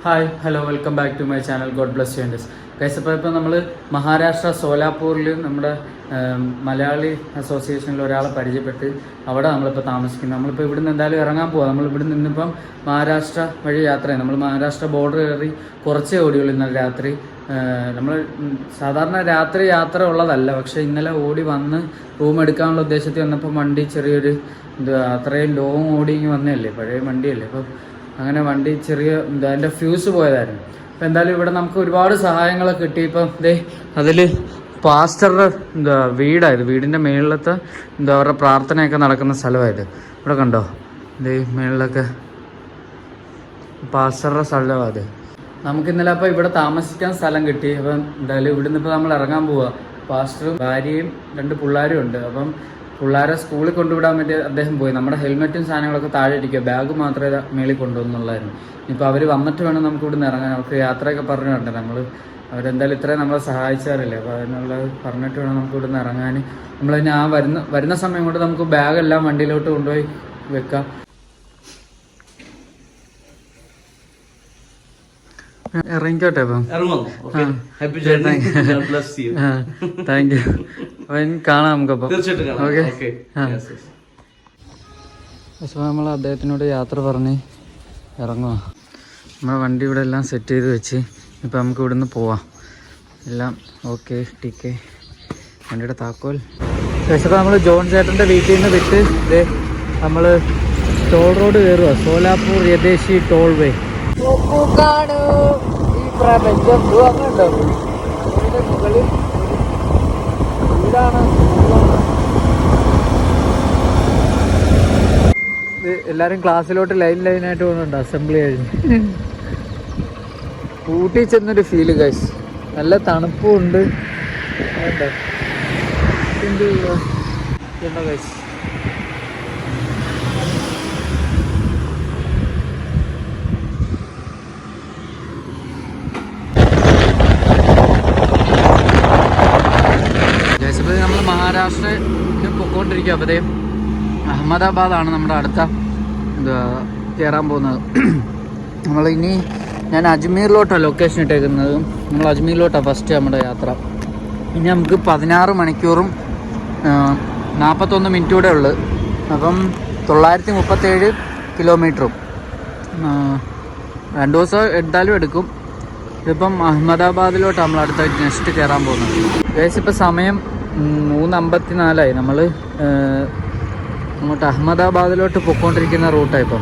Hi hello welcome back to my channel god bless you and guys. അപ്പോൾ ഇപ്പോൾ നമ്മൾ മഹാരാഷ്ട്ര സോലാപൂരിൽ നമ്മുടെ മലയാളി അസോസിയേഷനിൽ ഒരാളെ പരിചയപ്പെട്ട് അവിടെ നമ്മളിപ്പോൾ താമസിക്കുന്നത്. നമ്മളിപ്പോൾ ഇവിടുന്ന് എന്തായാലും ഇറങ്ങാൻ പോവാം. നമ്മൾ ഇവിടെ നിന്നിപ്പം മഹാരാഷ്ട്ര വഴി യാത്ര ചെയ്യും. നമ്മൾ മഹാരാഷ്ട്ര ബോർഡർ കയറി കുറച്ചേ ഓടിയുള്ളൂ ഇന്നലെ രാത്രി. നമ്മൾ സാധാരണ രാത്രി യാത്ര ഉള്ളതല്ല, പക്ഷേ ഇന്നലെ ഓടി വന്ന് റൂം എടുക്കാനുള്ള ഉദ്ദേശത്തിൽ വന്നപ്പോൾ വണ്ടി ചെറിയൊരു അത്രയും ലോങ് ഓടിങ്ങി വന്നതല്ലേ, പഴയ വണ്ടിയല്ലേ. അപ്പോൾ അങ്ങനെ വണ്ടി ചെറിയ അതിൻ്റെ ഫ്യൂസ് പോയതായിരുന്നു. അപ്പോൾ എന്തായാലും ഇവിടെ നമുക്ക് ഒരുപാട് സഹായങ്ങളൊക്കെ കിട്ടി. ഇപ്പം അതിൽ പാസ്റ്ററുടെ വീടായത്, വീടിൻ്റെ മേളിലത്തെ അവരുടെ പ്രാർത്ഥനയൊക്കെ നടക്കുന്ന സ്ഥലമായത്. ഇവിടെ കണ്ടോ, മേളിലൊക്കെ പാസ്റ്ററുടെ സ്ഥലമാണ്. നമുക്ക് ഇന്നലെ അപ്പോൾ ഇവിടെ താമസിക്കാൻ സ്ഥലം കിട്ടി. അപ്പം എന്തായാലും ഇവിടുന്ന് ഇപ്പോൾ നമ്മൾ ഇറങ്ങാൻ പോവുക. പാസ്റ്ററും ഭാര്യയും 2 പിള്ളേരും ഉണ്ട്. അപ്പം പിള്ളേരെ സ്കൂളിൽ കൊണ്ടുവിടാൻ വേണ്ടി അദ്ദേഹം പോയി. നമ്മുടെ ഹെൽമെറ്റും സാധനങ്ങളൊക്കെ താഴെ ഇരിക്കുക, ബാഗ് മാത്രമേ മേളിൽ കൊണ്ടുവന്നുള്ളായിരുന്നു. ഇപ്പോൾ അവർ വന്നിട്ട് വേണം നമുക്ക് ഇവിടുന്ന് ഇറങ്ങാൻ. അവർക്ക് യാത്രയൊക്കെ പറഞ്ഞു വേണ്ടേ, അവരെന്തായാലും ഇത്രയും നമ്മളെ സഹായിച്ചാറില്ലേ. അപ്പോൾ അതിനുള്ളത് പറഞ്ഞിട്ട് വേണം നമുക്ക് ഇവിടുന്ന് ഇറങ്ങാൻ. നമ്മളിനി വരുന്ന സമയം കൊണ്ട് നമുക്ക് ബാഗെല്ലാം വണ്ടിയിലോട്ട് കൊണ്ടുപോയി വെക്കാം. ഇറങ്ങിക്കോട്ടെ അപ്പം. Thank you. അപ്പം കാണാം നമുക്കപ്പം. ഓക്കെ. പക്ഷേ നമ്മൾ അദ്ദേഹത്തിനോട് യാത്ര പറഞ്ഞ് ഇറങ്ങുക. നമ്മുടെ വണ്ടി ഇവിടെ എല്ലാം സെറ്റ് ചെയ്ത് വെച്ച് ഇപ്പം നമുക്ക് ഇവിടുന്ന് പോവാം. എല്ലാം ഓക്കെ. ടിക്കെ വണ്ടിയുടെ താക്കോൽ. പക്ഷേ നമ്മൾ ജോൺ ചേട്ടൻ്റെ വീട്ടിൽ നിന്ന് വിട്ട് നമ്മൾ ടോൾ റോഡ് കയറുക. സോലാപൂർ യദേശി ടോൾ വേ. ഈ പ്രപഞ്ചം അങ്ങുണ്ടോ മുകളിൽ ഇതാണ്. എല്ലാരും ക്ലാസ്സിലോട്ട് ലൈനായിട്ട് പോകുന്നുണ്ട്, അസംബ്ലി കഴിഞ്ഞ്. ഊട്ടി ചെന്നൊരു ഫീല് ഗൈസ്. നല്ല തണുപ്പും ഉണ്ട് ഗൈസ്. നമ്മൾ മഹാരാഷ്ട്രയിൽ പൊക്കോണ്ടിരിക്കുക. അപ്പോൾ അഹമ്മദാബാദാണ് നമ്മുടെ അടുത്ത കയറാൻ പോകുന്നത്. ഞാൻ അജ്മീറിലോട്ടാണ് ലൊക്കേഷൻ ഇട്ടേക്കുന്നത്. നമ്മൾ അജ്മീറിലോട്ടാണ് ഫസ്റ്റ് നമ്മുടെ യാത്ര. ഇനി നമുക്ക് 16 മണിക്കൂറും 41 മിനിറ്റ് കൂടെ ഉള്ളു. അപ്പം 937 കിലോമീറ്ററും 2 ദിവസം എന്തായാലും എടുക്കും. ഇതിപ്പം അഹമ്മദാബാദിലോട്ടാണ് നമ്മൾ അടുത്ത നെക്സ്റ്റ് കയറാൻ പോകുന്നത്. ഏകദേശം ഇപ്പം സമയം 3:54 നമ്മൾ അങ്ങോട്ട് അഹമ്മദാബാദിലോട്ട് പൊയ്ക്കൊണ്ടിരിക്കുന്ന റൂട്ടാണ് ഇപ്പം.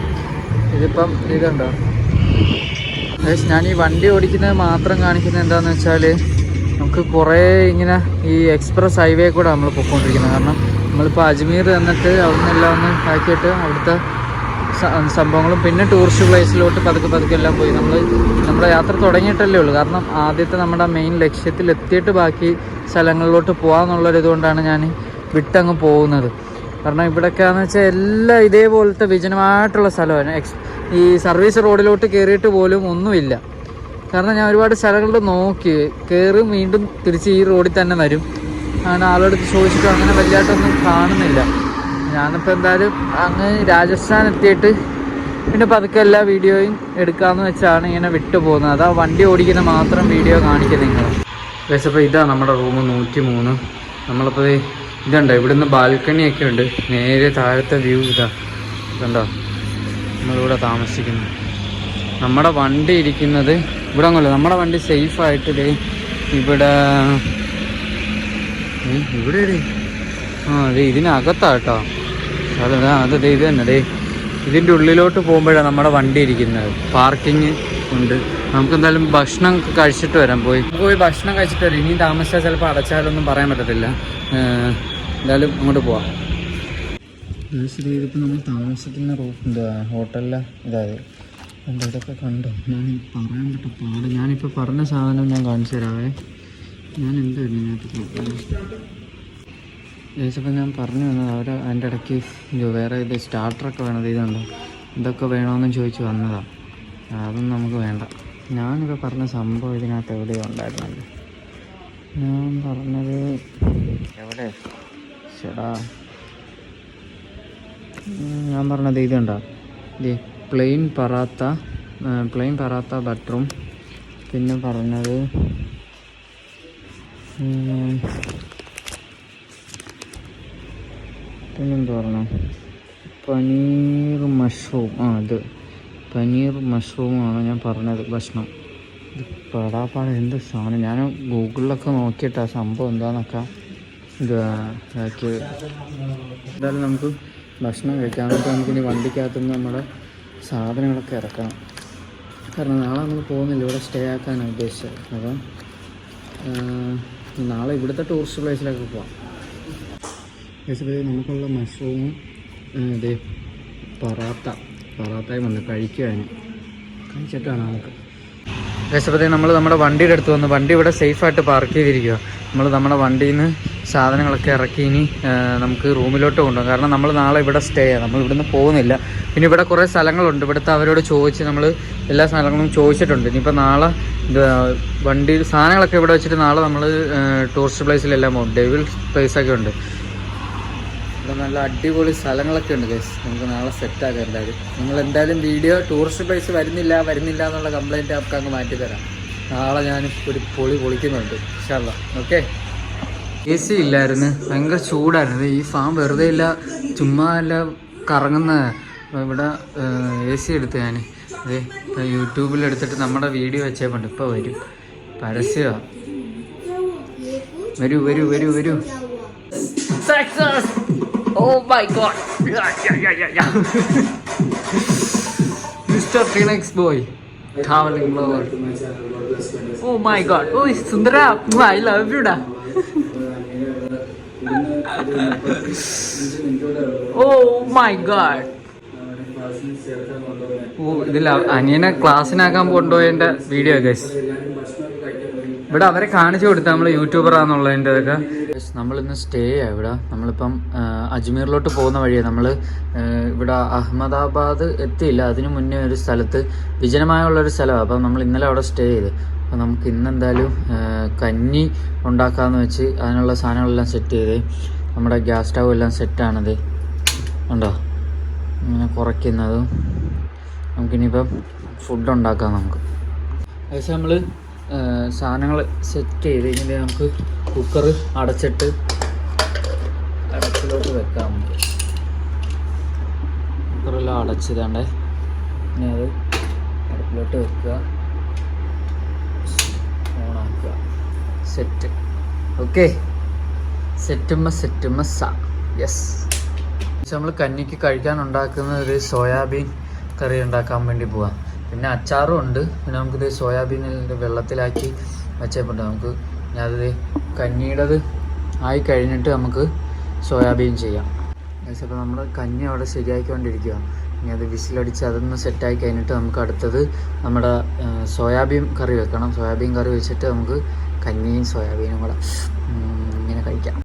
ഇതിപ്പം ഇതുണ്ടോ ഞാൻ ഈ വണ്ടി ഓടിക്കുന്നത് മാത്രം കാണിക്കുന്നത് എന്താണെന്ന് വെച്ചാൽ നമുക്ക് കുറേ ഇങ്ങനെ ഈ എക്സ്പ്രസ് ഹൈവേ കൂടെ നമ്മൾ പൊയ്ക്കൊണ്ടിരിക്കുന്നത്. കാരണം നമ്മളിപ്പോൾ അജ്മീർ എന്നിട്ട് അവിടെ നിന്നെല്ലാം ഒന്ന് ആക്കിയിട്ട് അവിടുത്തെ സംഭവങ്ങളും പിന്നെ ടൂറിസ്റ്റ് പ്ലേസിലോട്ട് പതുക്കെ എല്ലാം പോയി. നമ്മുടെ യാത്ര തുടങ്ങിയിട്ടല്ലേ ഉള്ളൂ. കാരണം ആദ്യത്തെ നമ്മുടെ മെയിൻ ലക്ഷ്യത്തിൽ എത്തിയിട്ട് ബാക്കി സ്ഥലങ്ങളിലോട്ട് പോകാമെന്നുള്ളൊരിതുകൊണ്ടാണ് ഞാൻ വിട്ടങ്ങ് പോകുന്നത്. കാരണം ഇവിടെയൊക്കെയാണെന്ന് വെച്ചാൽ എല്ലാം ഇതേപോലത്തെ വിജനമായിട്ടുള്ള സ്ഥലമാണ്. ഈ സർവീസ് റോഡിലോട്ട് കയറിയിട്ട് പോലും ഒന്നുമില്ല. കാരണം ഞാൻ ഒരുപാട് സ്ഥലങ്ങളിൽ നോക്കി കയറും, വീണ്ടും തിരിച്ച് ഈ റോഡിൽ തന്നെ വരും. അങ്ങനെ ആളെടുത്ത് ചോദിച്ചിട്ടും അങ്ങനെ വലിയതായിട്ടൊന്നും കാണുന്നില്ല. ഞാനിപ്പോൾ എന്തായാലും അങ്ങ് രാജസ്ഥാൻ എത്തിയിട്ട് പിന്നെ പതുക്കെ എല്ലാ വീഡിയോയും എടുക്കാമെന്ന് വെച്ചാണ് ഇങ്ങനെ വിട്ടു പോകുന്നത്. അതാ വണ്ടി ഓടിക്കുന്ന മാത്രം വീഡിയോ കാണിക്കുന്നത് നിങ്ങൾ. അപ്പോൾ ഇതാ നമ്മുടെ റൂം 103. നമ്മളിപ്പോൾ ഇതുണ്ടോ, ഇവിടുന്ന് ബാൽക്കണിയൊക്കെ ഉണ്ട്. നേരെ താഴത്തെ വ്യൂ ഇതുണ്ടോ, നമ്മളിവിടെ താമസിക്കുന്നു. നമ്മുടെ വണ്ടി ഇരിക്കുന്നത് ഇവിടെ ഒന്നുമല്ല. നമ്മുടെ വണ്ടി സേഫായിട്ട് ഇവിടെ ഇതിനകത്താട്ടോ അത് ഇത് തന്നെ ഇതിൻ്റെ ഉള്ളിലോട്ട് പോകുമ്പോഴാണ് നമ്മുടെ വണ്ടി ഇരിക്കുന്നത്. പാർക്കിങ് ഉണ്ട്. നമുക്ക് എന്തായാലും ഭക്ഷണം കഴിച്ചിട്ട് വരാം. പോയി ഭക്ഷണം കഴിച്ചിട്ട് വരാം. ഇനിയും താമസിച്ചാൽ ചിലപ്പോൾ അടച്ചാലൊന്നും പറയാൻ പറ്റത്തില്ല. എന്തായാലും അങ്ങോട്ട് പോവാം. ഇതിപ്പോൾ നമ്മൾ താമസിക്കുന്ന ഹോട്ടലിലെ ഇതായത് ഇതൊക്കെ കണ്ടോ. ഞാൻ പറയാൻ പറ്റും പാട്. ഞാനിപ്പോൾ പറഞ്ഞ സാധനം ഞാൻ കാണിച്ചു തരാവേ. ഞാൻ എന്തായിരുന്നു ഇതിനകത്ത് ഏകദേശം ഞാൻ പറഞ്ഞു വന്നത് അതിൻ്റെ ഇടയ്ക്ക് വേറെ ഇത് സ്റ്റാർട്ടറൊക്കെ വേണത് ഇതുണ്ടോ, ഇതൊക്കെ വേണമെന്ന് ചോദിച്ച് വന്നതാണ്. അതൊന്നും നമുക്ക് വേണ്ട. ഞാനിപ്പോൾ പറഞ്ഞ സംഭവം ഇതിനകത്ത് എവിടെയോ ഉണ്ടായിരുന്നല്ലോ. ഞാൻ പറഞ്ഞത് എവിടെ ചേടാ ഞാൻ പറഞ്ഞത് ഇതുണ്ടോ, പ്ലെയിൻ പറാത്ത പ്ലെയിൻ പറാത്ത ബട്ടറും പിന്നെ പറഞ്ഞത് പിന്നെന്താ പറഞ്ഞത് പനീർ മഷ്റൂം. ഇത് പനീർ മഷ്റൂമാണ് ഞാൻ പറഞ്ഞത് ഭക്ഷണം. ഇത് പെടാപ്പാട് എന്ത് സാധനം. ഞാൻ ഗൂഗിളിലൊക്കെ നോക്കിയിട്ട് ആ സംഭവം എന്താണെന്നൊക്കെ ഇതാക്കി. എന്തായാലും നമുക്ക് ഭക്ഷണം കഴിക്കാം. എന്നിട്ട് നമുക്കിനി വണ്ടിക്കകത്തുനിന്ന് നമ്മുടെ സാധനങ്ങളൊക്കെ ഇറക്കണം. കാരണം നാളെ നമ്മൾ പോകുന്നില്ല, ഇവിടെ സ്റ്റേ ആക്കാനാണ് ഉദ്ദേശിച്ചത്. അപ്പം നാളെ ഇവിടുത്തെ ടൂറിസ്റ്റ് പ്ലേസിലൊക്കെ പോവാം. നമുക്കുള്ള മഷ്റൂമും ഇത് പറാത്തയും വന്ന് കഴിച്ചിട്ടാണ് നമുക്ക്. ദേശപ്പത്തേക്ക് നമ്മൾ നമ്മുടെ വണ്ടിയുടെ അടുത്ത് വന്ന് വണ്ടി ഇവിടെ സേഫായിട്ട് പാർക്ക് ചെയ്തിരിക്കുക. നമ്മൾ നമ്മുടെ വണ്ടിയിൽ നിന്ന് സാധനങ്ങളൊക്കെ ഇറക്കി ഇനി നമുക്ക് റൂമിലോട്ട് കൊണ്ടുപോകാം. കാരണം നമ്മൾ നാളെ ഇവിടെ സ്റ്റേ ആണ്, നമ്മൾ ഇവിടുന്ന് പോകുന്നില്ല. പിന്നെ ഇവിടെ കുറേ സ്ഥലങ്ങളുണ്ട്, ഇവിടുത്തെ അവരോട് ചോദിച്ച് നമ്മൾ എല്ലാ സ്ഥലങ്ങളും ചോദിച്ചിട്ടുണ്ട്. ഇനിയിപ്പോൾ നാളെ വണ്ടി സാധനങ്ങളൊക്കെ ഇവിടെ വെച്ചിട്ട് നാളെ നമ്മൾ ടൂറിസ്റ്റ് പ്ലേസിലെല്ലാം പോകും. ഡെവിൾ പ്ലേസൊക്കെ ഉണ്ട്, ഇവിടെ നല്ല അടിപൊളി സ്ഥലങ്ങളൊക്കെ ഉണ്ട് ഗൈസ്. നമുക്ക് നാളെ സെറ്റാക്കാം എന്തായാലും. നിങ്ങൾ എന്തായാലും വീഡിയോ ടൂറിസ്റ്റ് പ്ലേസ് വരുന്നില്ല എന്നുള്ള കംപ്ലൈൻറ്റ് നമുക്ക് അങ്ങ് മാറ്റിത്തരാം. നാളെ ഞാൻ ഒരു പൊളിക്കുന്നുണ്ട് ഇൻഷാ അല്ലാ. ഓക്കെ. AC ഇല്ലായിരുന്നു, ഭയങ്കര ചൂടായിരുന്നു. ഈ ഫാം വെറുതെ ഇല്ല, ചുമ്മാ അല്ല കറങ്ങുന്ന. ഇവിടെ AC എടുത്ത് ഞാൻ യൂട്യൂബിൽ എടുത്തിട്ട് നമ്മുടെ വീഡിയോ വെച്ചേപ്പുണ്ട്. ഇപ്പോൾ വരും പരസ്യമാണ്. വരൂ. Success! Oh my god! Yeah. Mr. Phoenix boy, traveling vlogger. Oh my god! Oh, Sundara, I love you da. Oh my god! ഇതിൽ അനിയനെ ക്ലാസ്സിനാക്കാൻ കൊണ്ടുപോയതിൻ്റെ വീഡിയോ ഗൈസ്. ഇവിടെ അവരെ കാണിച്ചു കൊടുത്താൽ നമ്മൾ യൂട്യൂബറാന്നുള്ളതിൻ്റെ ഇതൊക്കെ. നമ്മളിന്ന് സ്റ്റേ ആണ് ഇവിടെ. നമ്മളിപ്പം അജ്മീറിലോട്ട് പോകുന്ന വഴിയാണ്. നമ്മൾ ഇവിടെ അഹമ്മദാബാദ് എത്തിയില്ല, അതിനു മുന്നേ ഒരു സ്ഥലത്ത് വിജനമായുള്ളൊരു സ്ഥലമാണ്. അപ്പം നമ്മൾ ഇന്നലെ അവിടെ സ്റ്റേ ചെയ്ത്. അപ്പം നമുക്ക് ഇന്നെന്തായാലും കഞ്ഞി ഉണ്ടാക്കാമെന്ന് വെച്ച് അതിനുള്ള സാധനങ്ങളെല്ലാം സെറ്റ് ചെയ്ത് നമ്മുടെ ഗ്യാസ് സ്റ്റൗ എല്ലാം സെറ്റാണത് ഉണ്ടോ ഇങ്ങനെ കുറയ്ക്കുന്നതും. നമുക്കിനിയിപ്പം ഫുഡ് ഉണ്ടാക്കാം. നമുക്ക് ഏകദേശം നമ്മൾ സാധനങ്ങൾ സെറ്റ് ചെയ്ത് കഴിഞ്ഞാൽ നമുക്ക് കുക്കർ അടച്ചിട്ട് അടച്ചിലോട്ട് വെക്കാം. നമുക്ക് കുക്കറെല്ലാം അടച്ചിതാണ്ടേ. ഇനി അത് അടുപ്പിലോട്ട് വെക്കുക, ഓണാക്കുക. സെറ്റ്. ഓക്കെ. സെറ്റുമ്മ സ. യെസ്. നമ്മൾ കഞ്ഞിക്ക് കഴിക്കാൻ ഉണ്ടാക്കുന്ന ഒരു സോയാബീൻ കറി ഉണ്ടാക്കാൻ വേണ്ടി പോവാം. പിന്നെ അച്ചാറും ഉണ്ട്. പിന്നെ നമുക്കിത് സോയാബീനിൽ വെള്ളത്തിലാക്കി വെച്ചേപ്പുണ്ട്. നമുക്ക് ഞാനത് കഞ്ഞിയുടേത് ആയി കഴിഞ്ഞിട്ട് നമുക്ക് സോയാബീൻ ചെയ്യാം. അപ്പോൾ നമ്മൾ കഞ്ഞി അവിടെ ശരിയാക്കിക്കൊണ്ടിരിക്കുക. ഇനി അത് വിസിലടിച്ച് അതൊന്ന് സെറ്റായി കഴിഞ്ഞിട്ട് നമുക്ക് അടുത്തത് നമ്മുടെ സോയാബീൻ കറി വെക്കണം. സോയാബീൻ കറി വെച്ചിട്ട് നമുക്ക് കഞ്ഞിയും സോയാബീനും കൂടെ ഇങ്ങനെ കഴിക്കാം.